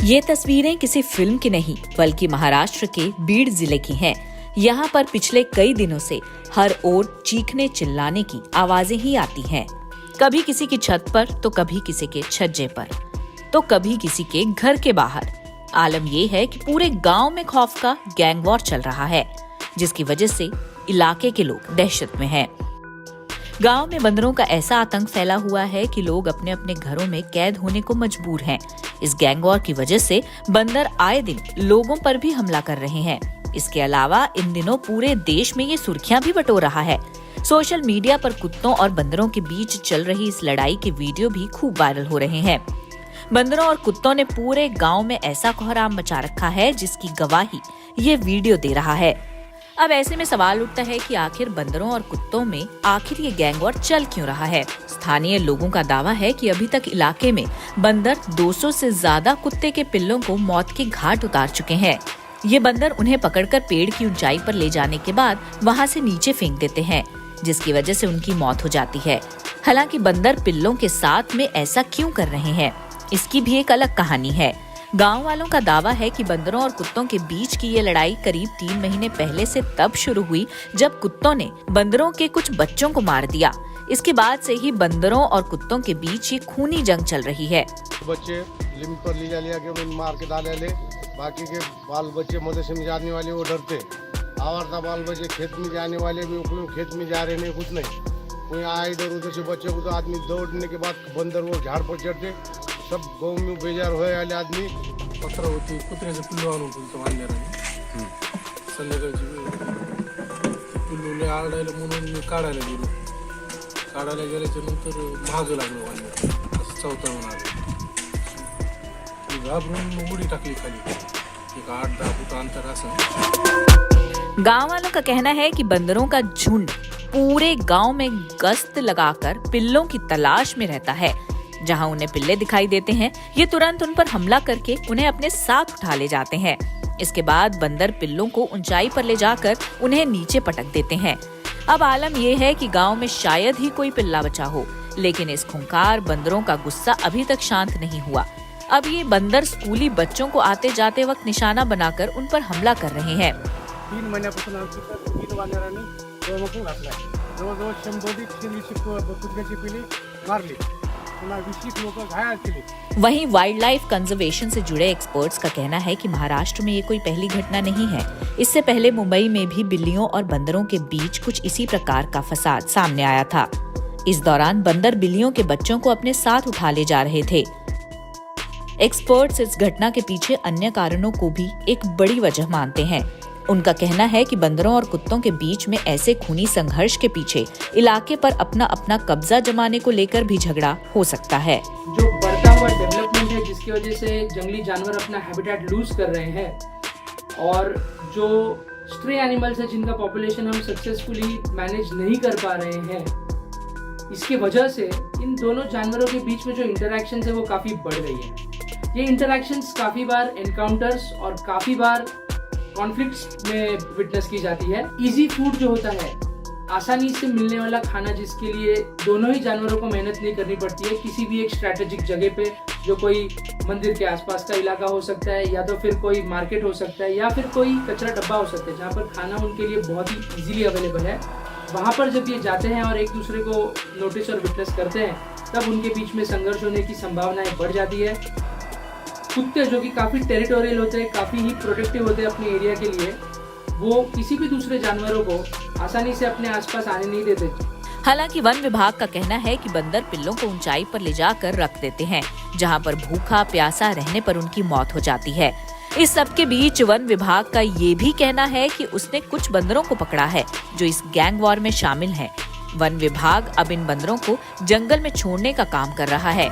ये तस्वीरें किसी फिल्म की नहीं बल्कि महाराष्ट्र के बीड जिले की हैं। यहाँ पर पिछले कई दिनों से हर ओर चीखने चिल्लाने की आवाजें ही आती हैं। कभी किसी की छत पर तो कभी किसी के छज्जे पर तो कभी किसी के घर के बाहर। आलम ये है कि पूरे गांव में खौफ का गैंग वॉर चल रहा है, जिसकी वजह से इलाके के लोग दहशत में हैं। गांव में बंदरों का ऐसा आतंक फैला हुआ है कि लोग अपने अपने घरों में कैद होने को मजबूर हैं। इस गैंग वॉर की वजह से बंदर आए दिन लोगों पर भी हमला कर रहे हैं। इसके अलावा इन दिनों पूरे देश में ये सुर्खियां भी बटोर रहा है। सोशल मीडिया पर कुत्तों और बंदरों के बीच चल रही इस लड़ाई के वीडियो भी खूब वायरल हो रहे हैं। बंदरों और कुत्तों ने पूरे गांव में ऐसा कोहराम मचा रखा है, जिसकी गवाही ये वीडियो दे रहा है। अब ऐसे में सवाल उठता है कि आखिर बंदरों और कुत्तों में आखिर ये गैंग वॉर चल क्यों रहा है। स्थानीय लोगों का दावा है कि अभी तक इलाके में बंदर 200 से ज्यादा कुत्ते के पिल्लों को मौत के घाट उतार चुके हैं। ये बंदर उन्हें पकड़कर पेड़ की ऊंचाई पर ले जाने के बाद वहां से नीचे फेंक देते हैं, जिसकी वजह से उनकी मौत हो जाती है। हालांकि बंदर पिल्लों के साथ में ऐसा क्यों कर रहे हैं, इसकी भी एक अलग कहानी है। गांव वालों का दावा है कि बंदरों और कुत्तों के बीच की ये लड़ाई करीब 3 महीने पहले से तब शुरू हुई जब कुत्तों ने बंदरों के कुछ बच्चों को मार दिया। इसके बाद से ही बंदरों और कुत्तों के बीच ये खूनी जंग चल रही है। बच्चे लिमिट पर लिया के मार के डाले ले, बाकी के बाल बच्चे मदरसे में जाने वाले वो डरते। आवारा बाल बच्चे खेत में जाने वाले भी खेत में जा रहे नहीं, कुछ नहीं। कोई आए इधर उधर से बच्चे को तो आदमी दौड़ने के बाद बंदर वो झाड़ पर चढ़ते, सब गाँव में बेजार हुए वाले आदमी पत्र होती कुत्र्याचं पिल्लू आणून ठेवतो आणल्यानं संध्याकाळची पिल्लूला आरडायला म्हणून मी काढायला गेल्याच्या नंतर महाग लागलो वाढलं, असं चौथावून आलं। घाबरून उडी टाकली खाली, एक 8-10 फूट अंतर असं। गांव वालों का कहना है कि बंदरों का झुंड पूरे गांव में गश्त लगाकर पिल्लों की तलाश में रहता है। जहां उन्हें पिल्ले दिखाई देते हैं, ये तुरंत उन पर हमला करके उन्हें अपने साथ उठा ले जाते हैं। इसके बाद बंदर पिल्लों को ऊंचाई पर ले जाकर उन्हें नीचे पटक देते हैं। अब आलम यह है कि गांव में शायद ही कोई पिल्ला बचा हो, लेकिन इस खूंखार बंदरों का गुस्सा अभी तक शांत नहीं हुआ। अब ये बंदर स्कूली बच्चों को आते जाते वक्त निशाना बनाकर उन पर हमला कर रहे हैं। 3 महिन्यापासून आमची 3 वानरांनी दोमकून घातलाय। जवळजवळ 100-120 कुत्र्याची पिल्ली मारली, 20 लोक घायल केले। वहीं वाइल्ड लाइफ कंजर्वेशन से जुड़े एक्सपर्ट्स का कहना है कि महाराष्ट्र में ये कोई पहली घटना नहीं है। इससे पहले मुंबई में भी बिल्लियों और बंदरों के बीच कुछ इसी प्रकार का फसाद सामने आया था। इस दौरान बंदर बिल्लियों के बच्चों को अपने साथ उठा ले जा रहे थे। एक्सपर्ट्स इस घटना के पीछे अन्य कारणों को भी एक बड़ी वजह मानते हैं। उनका कहना है कि बंदरों और कुत्तों के बीच में ऐसे खूनी संघर्ष के पीछे इलाके पर अपना अपना कब्जा जमाने को लेकर भी झगड़ा हो सकता है। जो बढ़ता हुआ डेवलपमेंट है, जिसकी वजह से जंगली जानवर अपना हैबिटेट लूज कर रहे हैं, और जो स्ट्रे एनिमल्स है जिनका पॉपुलेशन हम सक्सेसफुली मैनेज नहीं कर पा रहे हैं, इसकी वजह से इन दोनों जानवरों के बीच में जो इंटरैक्शन है वो काफ़ी बढ़ रही है। ये इंटरैक्शंस काफ़ी बार एनकाउंटर्स और काफ़ी बार कॉन्फ्लिक्ट्स में विटनेस की जाती है। इजी फूड जो होता है, आसानी से मिलने वाला खाना, जिसके लिए दोनों ही जानवरों को मेहनत नहीं करनी पड़ती है, किसी भी एक स्ट्रैटेजिक जगह पे, जो कोई मंदिर के आसपास का इलाका हो सकता है, या तो फिर कोई मार्केट हो सकता है, या फिर कोई कचरा डब्बा हो सकता है, जहाँ पर खाना उनके लिए बहुत ही इजीली अवेलेबल है। वहाँ पर जब ये जाते हैं और एक दूसरे को नोटिस और विटनेस करते हैं, तब उनके बीच में संघर्ष होने की संभावनाएं बढ़ जाती है। कुत्ते जो कि काफ़ी टेरिटोरियल होते हैं, काफ़ी ही प्रोटेक्टिव होते हैं अपने एरिया के लिए, वो किसी भी दूसरे जानवरों को आसानी से अपने आसपास आने नहीं देते। हालांकि वन विभाग का कहना है कि बंदर पिल्लों को ऊंचाई पर ले जाकर रख देते हैं, जहां पर भूखा प्यासा रहने पर उनकी मौत हो जाती है। इस सब के बीच वन विभाग का ये भी कहना है कि उसने कुछ बंदरों को पकड़ा है जो इस गैंग वॉर में शामिल हैं। वन विभाग अब इन बंदरों को जंगल में छोड़ने का काम कर रहा है।